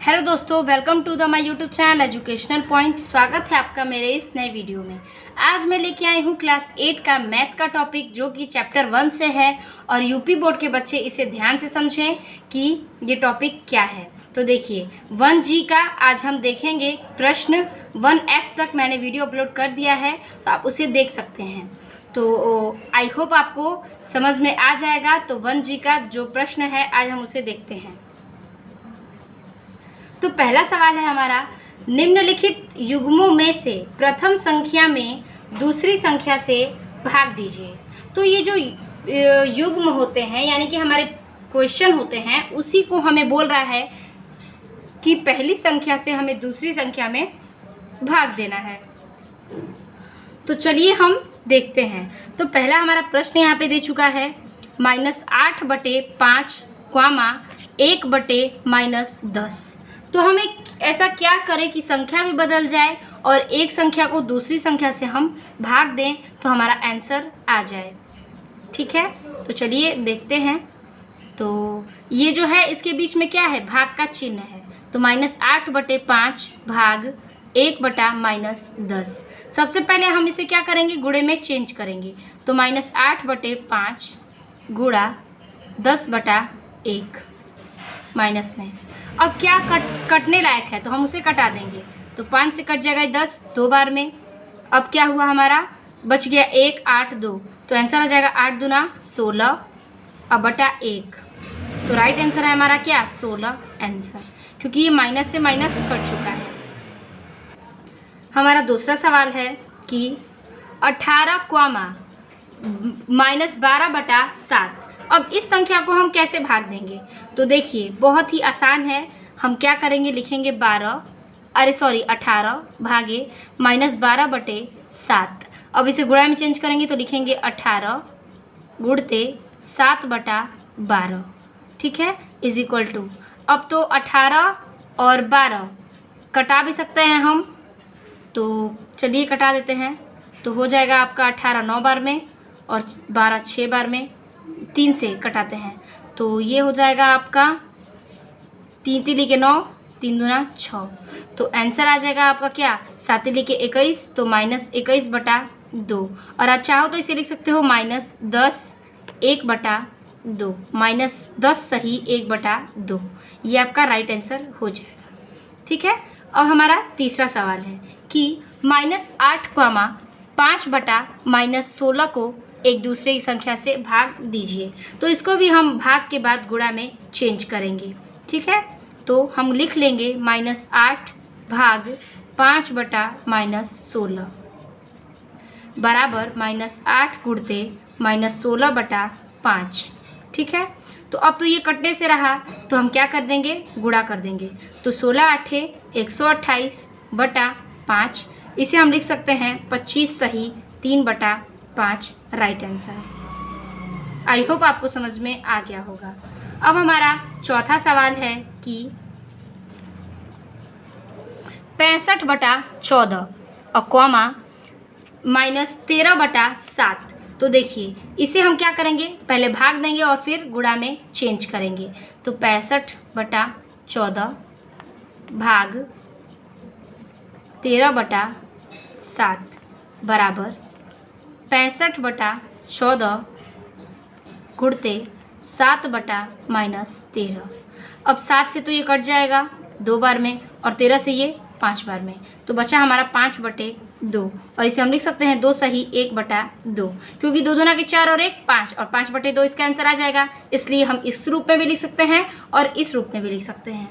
Hello दोस्तों, welcome to the my YouTube channel educational point. स्वागत है आपका मेरे इस नए वीडियो में। आज मैं लेके आई हूँ क्लास 8 का मैथ का टॉपिक, जो कि चैप्टर 1 से है और यूपी बोर्ड के बच्चे इसे ध्यान से समझें कि ये टॉपिक क्या है। तो देखिए 1G का आज हम देखेंगे प्रश्न। 1F तक मैंने वीडियो अपलोड कर दिया है, तो आप उसे देख सकते हैं। तो आई होप आपको समझ में आ जाएगा। तो 1G का जो प्रश्न है आज हम उसे देखते हैं। तो पहला सवाल है हमारा, निम्नलिखित युग्मों में से प्रथम संख्या में दूसरी संख्या से भाग दीजिए। तो ये जो युग्म होते हैं यानी कि हमारे क्वेश्चन होते हैं, उसी को हमें बोल रहा है कि पहली संख्या से हमें दूसरी संख्या में भाग देना है। तो चलिए हम देखते हैं। तो पहला हमारा प्रश्न यहाँ पे दे चुका है, -8/5, 1/-10। तो हमें ऐसा क्या करें कि संख्या भी बदल जाए और एक संख्या को दूसरी संख्या से हम भाग दें तो हमारा आंसर आ जाए। ठीक है, तो चलिए देखते हैं। तो ये जो है इसके बीच में क्या है, भाग का चिन्ह है। तो -8/5 भाग 1/-10। सबसे पहले हम इसे क्या करेंगे, गुणे में चेंज करेंगे। तो -8/5 गुणा 10/1 माइनस में। अब क्या कटने लायक है तो हम उसे कटा देंगे। तो 5 से कट जाएगा 10 दो बार में। अब क्या हुआ, हमारा बच गया 1, 8, 2। तो आंसर आ जाएगा 8 दूना 16 और बटा 1। तो राइट आंसर है हमारा क्या, 16 आंसर, क्योंकि ये माइनस से माइनस कट चुका है। हमारा दूसरा सवाल है कि 18, -12/7। अब इस संख्या को हम कैसे भाग देंगे। तो देखिए बहुत ही आसान है। हम क्या करेंगे, लिखेंगे 18 भागे -12/7। अब इसे गुणा में चेंज करेंगे तो लिखेंगे 18 गुणते 7/12। ठीक है, इज इक्वल टू, अब तो 18 और 12 कटा भी सकते हैं हम। तो चलिए कटा देते हैं। तो हो जाएगा आपका 18 9 बार में और 12 6 बार में। 3 से कटाते हैं तो ये हो जाएगा आपका 3 3 के 9, 3 दूना 6। तो आंसर आ जाएगा आपका क्या, 7 के 21, तो -21/2। और आप चाहो तो इसे लिख सकते हो -10 1/2, -10 सही 1/2। ये आपका राइट आंसर हो जाएगा। ठीक है, अब हमारा तीसरा सवाल है कि -8, 5/-16 को एक दूसरे की संख्या से भाग दीजिए। तो इसको भी हम भाग के बाद गुणा में चेंज करेंगे। ठीक है, तो हम लिख लेंगे -8 भाग 5/-16 बराबर -8 गुणते -16/5। ठीक है, तो अब तो ये कटने से रहा तो हम क्या कर देंगे, गुणा कर देंगे। तो 16 8 128/5। इसे हम लिख सकते हैं 25 सही 3/5 राइट आंसर। आई होप आपको समझ में आ गया होगा। अब हमारा चौथा सवाल है कि 65/14 और -13/7। तो देखिए इसे हम क्या करेंगे, पहले भाग देंगे और फिर गुणा में चेंज करेंगे। तो 65/14 भाग 13/7 बराबर 65/14 गुणते 7/-13। अब 7 से तो ये कट जाएगा 2 बार में और 13 से ये 5 बार में। तो बचा हमारा 5/2 और इसे हम लिख सकते हैं 2 सही 1/2, क्योंकि 2 दूना के 4 और 1 5 और 5/2 इसका आंसर आ जाएगा। इसलिए हम इस रूप में भी लिख सकते हैं और इस रूप में भी लिख सकते हैं।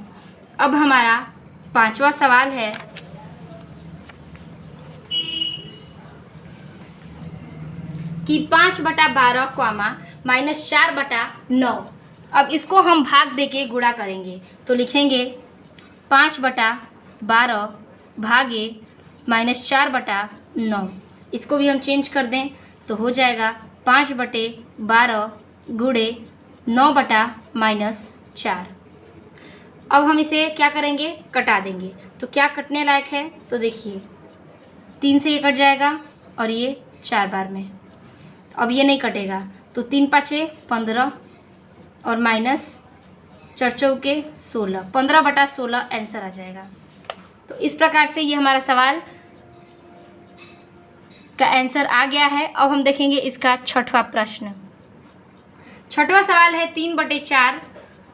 अब हमारा पांचवा सवाल है कि 5/12, -4/9। अब इसको हम भाग देके गुणा करेंगे। तो लिखेंगे 5/12 भागे -4/9। इसको भी हम चेंज कर दें तो हो जाएगा 5/12 गुणे 9/-4। अब हम इसे क्या करेंगे, कटा देंगे। तो क्या कटने लायक है, तो देखिए 3 से ये कट जाएगा और ये 4 बार में। अब ये नहीं कटेगा तो 3 5 15 और 4 चौके 16, 15/16 आंसर आ जाएगा। तो इस प्रकार से ये हमारा सवाल का आंसर आ गया है। अब हम देखेंगे इसका छठवां प्रश्न। छठवां सवाल है 3/4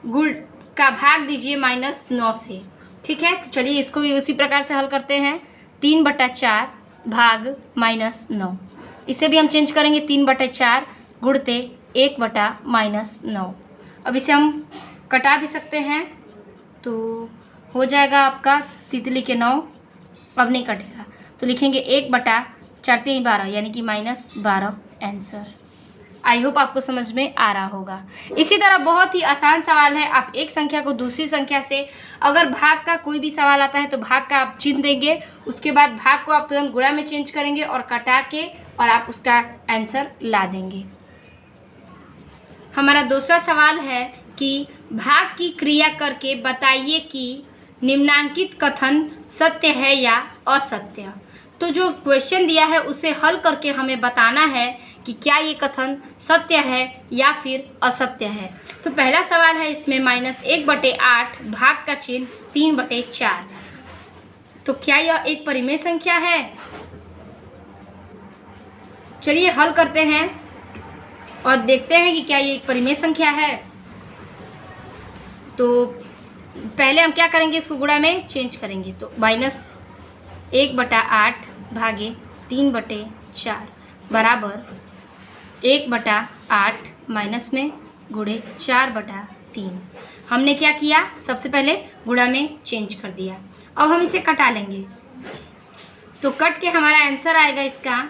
गुण का भाग दीजिए -9 से। ठीक है, तो चलिए इसको भी उसी प्रकार से हल करते हैं। 3/4 भाग -9, इसे भी हम चेंज करेंगे 3/4 गुणते 1/-9। अब इसे हम कटा भी सकते हैं, तो हो जाएगा आपका तितली के 9। अब नहीं कटेगा तो लिखेंगे 1/4 यानी कि -12 आंसर। आई होप आपको समझ में आ रहा होगा। इसी तरह बहुत ही आसान सवाल है। आप एक संख्या को दूसरी संख्या से, अगर भाग का कोई भी सवाल आता है तो भाग का आप चिन्ह देंगे, उसके बाद भाग को आप तुरंत गुणा में चेंज करेंगे और कटा के और आप उसका आंसर ला देंगे। हमारा दूसरा सवाल है कि भाग की क्रिया करके बताइए कि निम्नांकित कथन सत्य है या असत्य। तो जो क्वेश्चन दिया है उसे हल करके हमें बताना है कि क्या ये कथन सत्य है या फिर असत्य है। तो पहला सवाल है इसमें -1/8 भाग का चिन्ह 3/4। तो क्या यह एक परिमेय संख्या है? चलिए हल करते हैं और देखते हैं कि क्या ये एक परिमेय संख्या है। तो पहले हम क्या करेंगे, इसको गुणा में चेंज करेंगे। तो -1/8 भागे 3/4 बराबर 1/8 माइनस में गुणे 4/3। हमने क्या किया, सबसे पहले गुणा में चेंज कर दिया। अब हम इसे कटा लेंगे, तो कट के हमारा आंसर आएगा इसका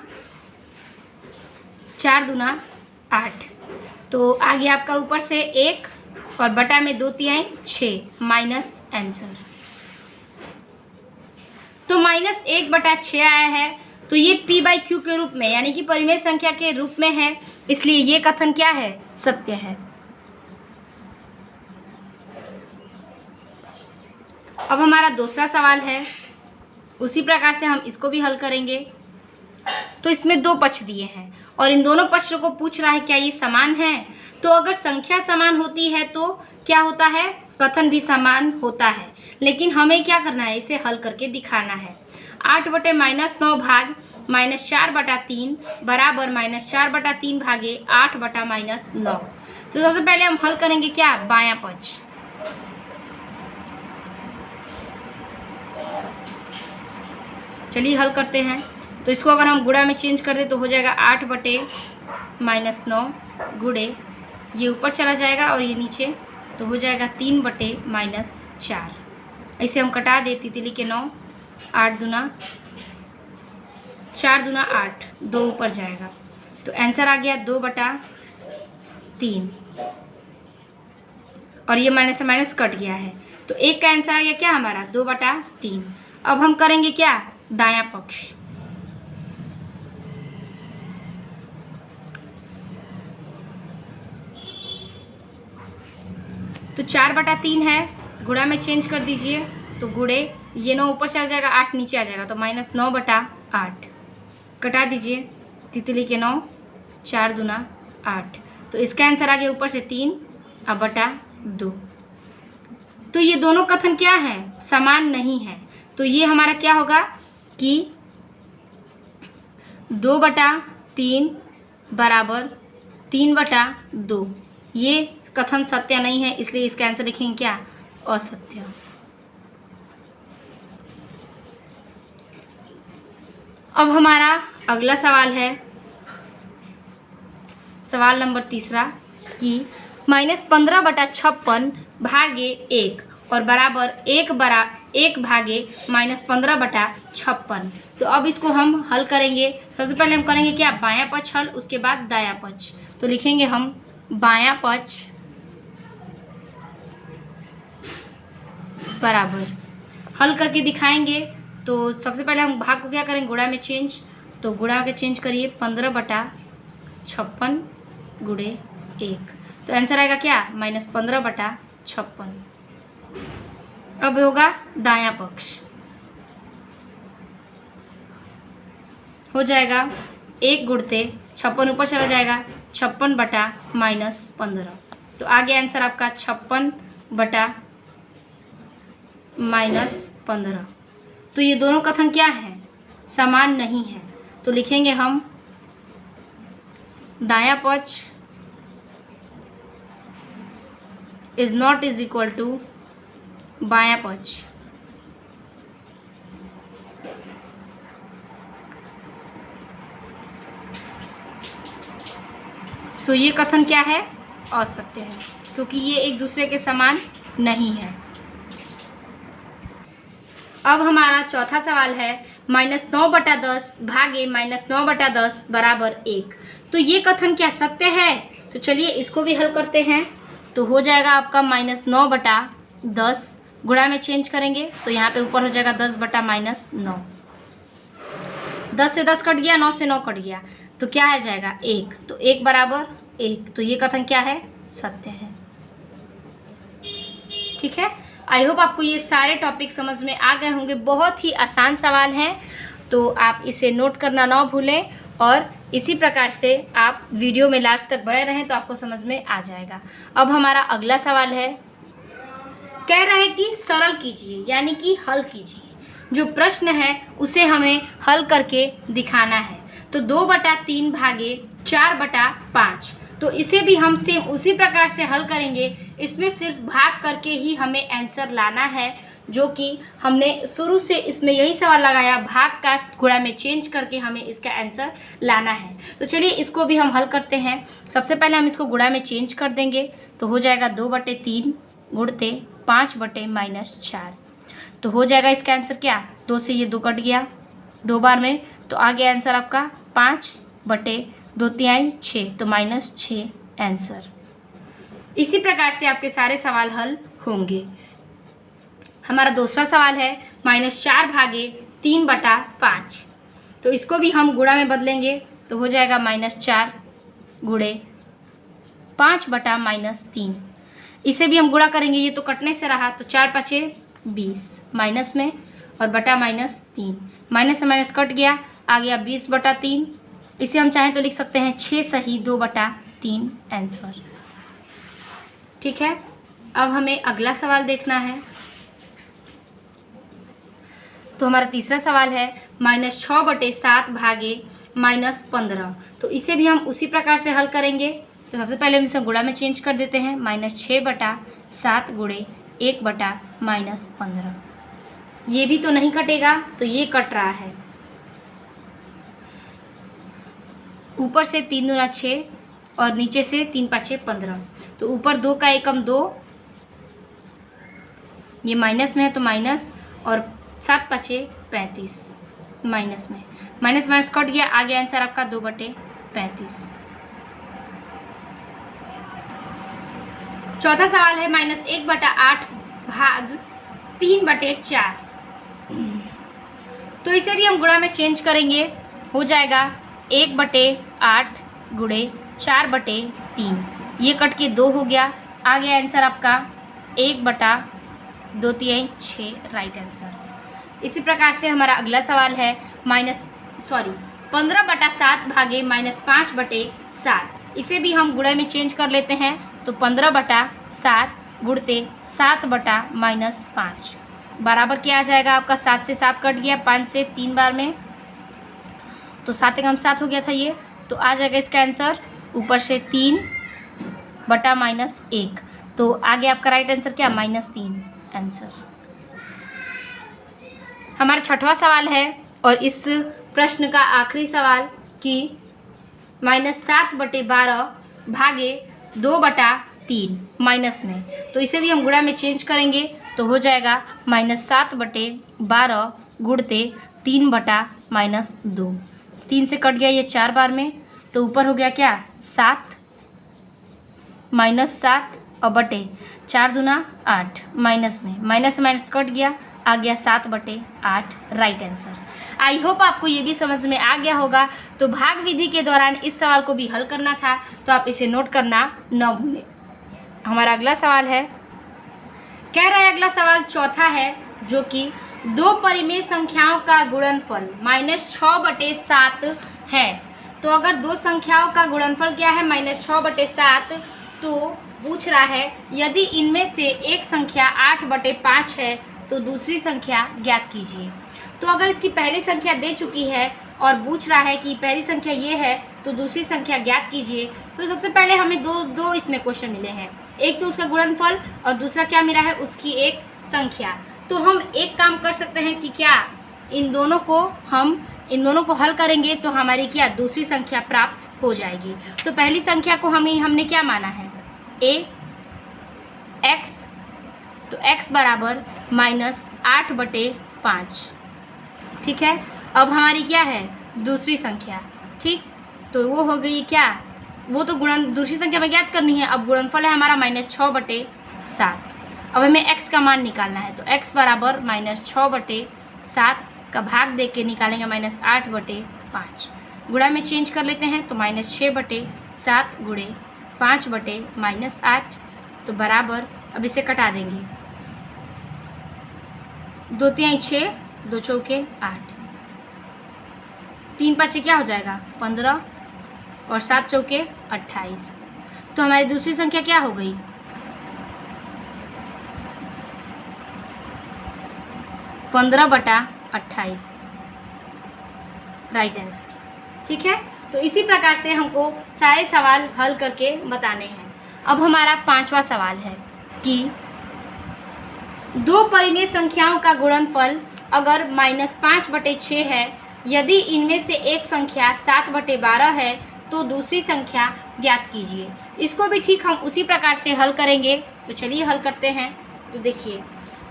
4 दूना 8। तो आ गया आपका ऊपर से 1 और बटा में 2 तिहाई 6 माइनस आंसर। तो -1/6 आया है। तो ये p/q के रूप में यानी कि परिमेय संख्या के रूप में है, इसलिए ये कथन क्या है, सत्य है। अब हमारा दूसरा सवाल है, उसी प्रकार से हम इसको भी हल करेंगे। तो इसमें 2 पक्ष दिए हैं और इन दोनों पक्षों को पूछ रहा है क्या ये समान है। तो अगर संख्या समान होती है तो क्या होता है, कथन भी समान होता है। लेकिन हमें क्या करना है, इसे हल करके दिखाना है। 8/-9 भाग -4/3 बराबर -4/3 भागे 8/-9। तो सबसे पहले हम हल करेंगे क्या, बायां पक्ष। चलिए हल करते हैं। तो इसको अगर हम गुणा में चेंज कर दें तो हो जाएगा 8/-9 गुणे, ये ऊपर चला जाएगा और ये नीचे, तो हो जाएगा 3/-4। इसे हम कटा दे, तितली के 9, 8 दूना 4 दूना 8, 2 ऊपर जाएगा। तो आंसर आ गया 2/3 और ये माइनस से माइनस कट गया है। तो 1 का आंसर आ गया क्या हमारा, 2/3। अब हम करेंगे क्या, दायां पक्ष। तो 4/3 है, गुणा में चेंज कर दीजिए। तो गुणे, ये 9 ऊपर चला जाएगा, 8 नीचे आ जाएगा। तो -9/8 कटा दीजिए, तितली के 9, 4 दूना 8। तो इसका आंसर आ गया ऊपर से 3 और बटा 2। तो ये दोनों कथन क्या हैं, समान नहीं है। तो ये हमारा क्या होगा कि 2/3 बराबर 3/2। ये कथन सत्य नहीं है, इसलिए इसका आंसर लिखेंगे क्या, असत्य। अब हमारा अगला सवाल है, सवाल नंबर 3 कि -15/56 भागे 1 और बराबर 1 भागे -15/56। तो अब इसको हम हल करेंगे। सबसे पहले हम करेंगे क्या, बायां पक्ष हल, उसके बाद दायां पक्ष। तो लिखेंगे हम बायां पक्ष बराबर, हल करके दिखाएंगे। तो सबसे पहले हम भाग को क्या करेंगे, गुणा में चेंज। तो गुणा के चेंज करिए, 15/56 गुणे 1। तो आंसर आएगा क्या, -15/56। अब होगा दायां पक्ष, हो जाएगा 1 गुणते 56 ऊपर चला जाएगा, 56/-15। तो आगे आंसर आपका 56 बटा -15। तो ये दोनों कथन क्या है? समान नहीं है। तो लिखेंगे हम दायां पक्ष is not is equal to बायां पक्ष। तो ये कथन क्या है? असत्य है, क्योंकि ये एक दूसरे के समान नहीं है। अब हमारा चौथा सवाल है -9/10 भागे -9/10 बराबर 1। तो ये कथन क्या सत्य है? तो चलिए इसको भी हल करते हैं। तो हो जाएगा आपका -9/10, गुणा में चेंज करेंगे तो यहाँ पे ऊपर हो जाएगा 10/-9। 10 से 10 कट गया, 9 से 9 कट गया, तो क्या आ जाएगा 1। तो 1 बराबर 1। तो ये कथन क्या है? सत्य है। ठीक है, आई होप आपको ये सारे टॉपिक समझ में आ गए होंगे। बहुत ही आसान सवाल हैं, तो आप इसे नोट करना ना भूलें और इसी प्रकार से आप वीडियो में लास्ट तक बने रहें तो आपको समझ में आ जाएगा। अब हमारा अगला सवाल है, कह रहे हैं कि सरल कीजिए, यानी कि हल कीजिए। जो प्रश्न है उसे हमें हल करके दिखाना है। तो 2/3 भागे 4/5, तो इसे भी हम सेम उसी प्रकार से हल करेंगे। इसमें सिर्फ भाग करके ही हमें आंसर लाना है, जो कि हमने शुरू से इसमें यही सवाल लगाया, भाग का गुणा में चेंज करके हमें इसका आंसर लाना है। तो चलिए इसको भी हम हल करते हैं। सबसे पहले हम इसको गुणा में चेंज कर देंगे, तो हो जाएगा 2/3 गुणते 5/-4। तो हो जाएगा इसका आंसर क्या? 2 से ये 2 कट गया 2 बार में, तो आ गया आंसर आपका 5/2×6, तो -6 आंसर। इसी प्रकार से आपके सारे सवाल हल होंगे। हमारा दूसरा सवाल है -4 भागे 3/5। तो इसको भी हम गुणा में बदलेंगे, तो हो जाएगा -4 गुणे 5/-3। इसे भी हम गुणा करेंगे, ये तो कटने से रहा, तो 4×5 = 20, माइनस में और बटा -3, माइनस से माइनस कट गया, आ गया 20/3। इसे हम चाहें तो लिख सकते हैं 6 सही 2/3 आंसर। ठीक है, अब हमें अगला सवाल देखना है। तो हमारा तीसरा सवाल है -6/7 भागे -15। तो इसे भी हम उसी प्रकार से हल करेंगे। तो सबसे पहले हम इसे गुणा में चेंज कर देते हैं, -6/7 गुणे 1/-15। ये भी तो नहीं कटेगा, तो ये कट रहा है। ऊपर से 3 दूना 6 और नीचे से 3×5 = 15। तो ऊपर 2 का एकम 2, ये माइनस में है तो माइनस, और 7×5 = 35, माइनस में, माइनस माइनस कट गया, आ गया आंसर आपका 2/35। चौथा सवाल है -1/8 भाग 3/4। तो इसे भी हम गुणा में चेंज करेंगे, हो जाएगा 1/8 गुणे 4/3। ये कट के 2 हो गया, आ गया आंसर आपका 1/2×6 राइट आंसर। इसी प्रकार से हमारा अगला सवाल है 15/7 भागे -5/7। इसे भी हम गुणा में चेंज कर लेते हैं, तो 15/7 गुणते 7/-5 बराबर क्या आ जाएगा आपका? 7 से 7 कट गया, 5 से 3 बार में, तो 7×7 हो गया था ये, तो आ जाएगा इसका आंसर ऊपर से 3/-1। तो आ गया आपका राइट आंसर क्या? -3 आंसर। हमारा छठवां सवाल है और इस प्रश्न का आखिरी सवाल कि -7/12 भागे 2/3 माइनस में। तो इसे भी हम गुणा में चेंज करेंगे, तो हो जाएगा -7/12 गुणते 3/-2। 3 से कट गया ये 4 बार में, तो ऊपर हो गया क्या? 7 -7 और बटे 4 दूना 8, माइनस में, माइनस से माइनस कट गया, आ गया 7/8 राइट आंसर। आई होप आपको ये भी समझ में आ गया होगा। तो भाग विधि के दौरान इस सवाल को भी हल करना था, तो आप इसे नोट करना न भूलें। हमारा अगला सवाल है, कह रहा है अगला सवाल चौथा है, जो कि 2 परिमेय संख्याओं का गुणनफल -6/7 है। तो अगर 2 संख्याओं का गुणनफल क्या है? -6/7, तो पूछ रहा है यदि इनमें से एक संख्या 8/5 है तो दूसरी संख्या ज्ञात कीजिए। तो अगर इसकी पहली संख्या दे चुकी है और पूछ रहा है कि पहली संख्या ये है तो दूसरी संख्या ज्ञात कीजिए, तो सबसे पहले हमें दो इसमें क्वेश्चन मिले हैं, एक तो उसका गुणनफल और दूसरा क्या मिला है, उसकी एक संख्या। तो हम एक काम कर सकते हैं कि क्या इन दोनों को हल करेंगे तो हमारी क्या दूसरी संख्या प्राप्त हो जाएगी। तो पहली संख्या को हमने क्या माना है, x, तो x बराबर -8/5। ठीक है, अब हमारी क्या है दूसरी संख्या। ठीक, तो वो हो गई क्या, वो तो दूसरी संख्या में ज्ञात करनी है। अब गुणनफल है हमारा -6/7। अब हमें x का मान निकालना है, तो x बराबर -6/7 का भाग दे के निकालेंगे -8/5। गुणा में चेंज कर लेते हैं तो -6/7 गुणे 5/-8, तो बराबर, अब इसे कटा देंगे, 2 तिहाई 6, 2 चौके 8, 3 पाँचे क्या हो जाएगा 15 और 7 चौके 28। तो हमारी दूसरी संख्या क्या हो गई 15/28, राइट आंसर। ठीक है, तो इसी प्रकार से हमको सारे सवाल हल करके बताने हैं। अब हमारा 5वां सवाल है कि दो परिमेय संख्याओं का गुणनफल अगर -5/6 है, यदि इनमें से एक संख्या 7/12 है तो दूसरी संख्या ज्ञात कीजिए। इसको भी ठीक हम उसी प्रकार से हल करेंगे। तो चलिए हल करते हैं। तो देखिए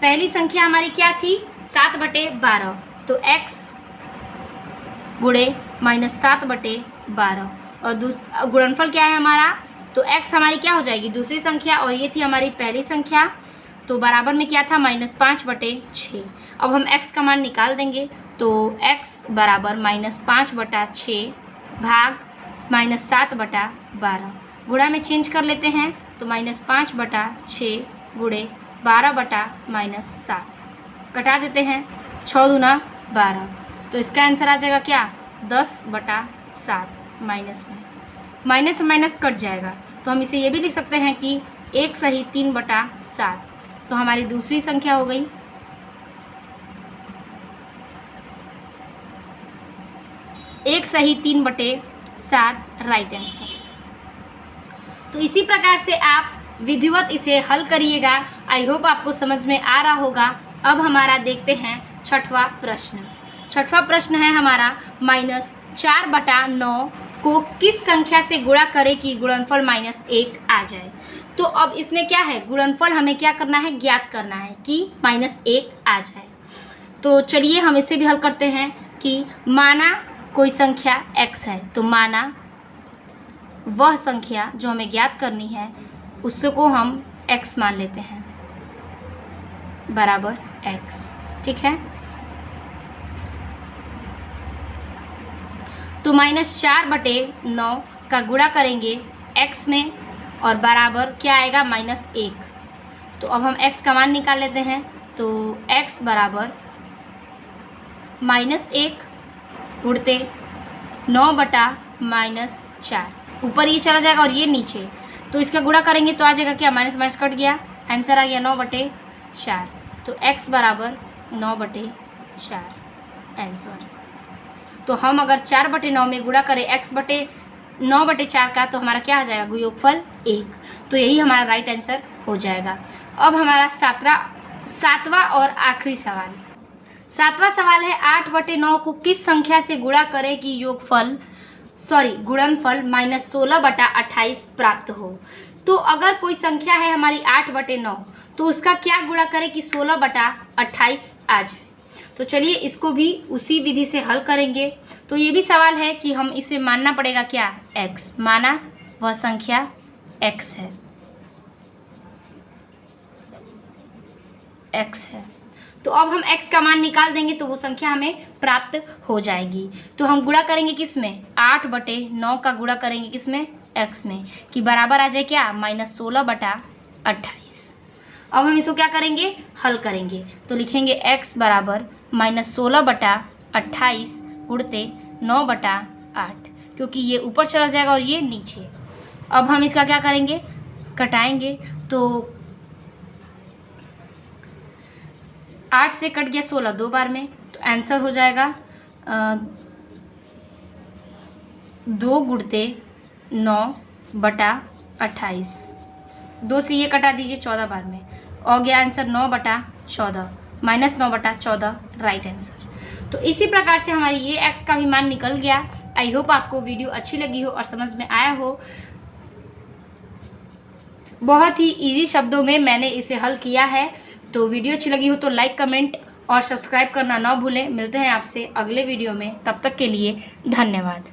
पहली संख्या हमारी क्या थी 7/12, तो x गुणे -7/12 और गुणनफल क्या है हमारा, तो x हमारी क्या हो जाएगी दूसरी संख्या और ये थी हमारी पहली संख्या, तो बराबर में क्या था -5/6। अब हम x का मान निकाल देंगे, तो x बराबर -5/6 भाग -7/12। गुणा में चेंज कर लेते हैं तो -5/6 गुणे 12/-7 कटा देते हैं, 6 दूना 12, तो इसका आंसर आ जाएगा क्या 10/7। माइनस माइनस कट जाएगा, तो हम इसे ये भी लिख सकते हैं कि 1 सही 3/7। तो हमारी दूसरी संख्या हो गई 1 सही 3/7, राइट आंसर। तो इसी प्रकार से आप विधिवत इसे हल करिएगा। आई होप आपको समझ में आ रहा होगा। अब हमारा देखते हैं छठवां प्रश्न। छठवां प्रश्न है हमारा -4/9 को किस संख्या से गुणा करें कि गुणनफल -1 आ जाए। तो अब इसमें क्या है, गुणनफल हमें क्या करना है, ज्ञात करना है कि -1 आ जाए। तो चलिए हम इसे भी हल करते हैं कि माना कोई संख्या x है, तो माना वह संख्या जो हमें ज्ञात करनी है उसको हम x मान लेते हैं बराबर x। ठीक है, तो -4/9 का गुणा करेंगे x में और बराबर क्या आएगा -1। तो अब हम x का मान निकाल लेते हैं, तो x बराबर -1 उड़ते 9/-4, ऊपर ये चला जाएगा और ये नीचे, तो इसका गुणा करेंगे तो आ जाएगा क्या माइनस माइनस कट गया, आंसर आ गया 9/4। तो x बराबर 9/4 आंसर। तो हम अगर 4/9 में गुणा करें x/9/4 का, तो हमारा क्या आ जाएगा योगफल 1। तो यही हमारा राइट आंसर हो जाएगा। अब हमारा सातवां और आखिरी सवाल। सातवां सवाल है 8/9 को किस संख्या से गुणा करें कि गुणनफल -16/28 प्राप्त हो। तो अगर कोई संख्या है हमारी 8/9 तो उसका क्या गुणा करें कि 16/28 आ जाए। तो चलिए इसको भी उसी विधि से हल करेंगे। तो ये भी सवाल है कि हम इसे मानना पड़ेगा क्या x, माना वह संख्या x है, x है। तो अब हम x का मान निकाल देंगे तो वो संख्या हमें प्राप्त हो जाएगी। तो हम गुणा करेंगे किस में, 8/9 का गुणा करेंगे किस में, x में, कि बराबर आ जाए क्या -16/28। अब हम इसको क्या करेंगे, हल करेंगे। तो लिखेंगे x बराबर -16/28 गुणते 9/8, क्योंकि ये ऊपर चला जाएगा और ये नीचे। अब हम इसका क्या करेंगे, कटाएंगे तो 8 से कट गया 16 2 बार में, तो आंसर हो जाएगा 2 गुणते 9/28। 2 से ये कटा दीजिए 14 बार में, हो गया आंसर 9/14 -9/14 राइट आंसर। तो इसी प्रकार से हमारी ये एक्स का भी मान निकल गया। आई होप आपको वीडियो अच्छी लगी हो और समझ में आया हो। बहुत ही इजी शब्दों में मैंने इसे हल किया है। तो वीडियो अच्छी लगी हो तो लाइक, कमेंट और सब्सक्राइब करना ना भूलें। मिलते हैं आपसे अगले वीडियो में, तब तक के लिए धन्यवाद।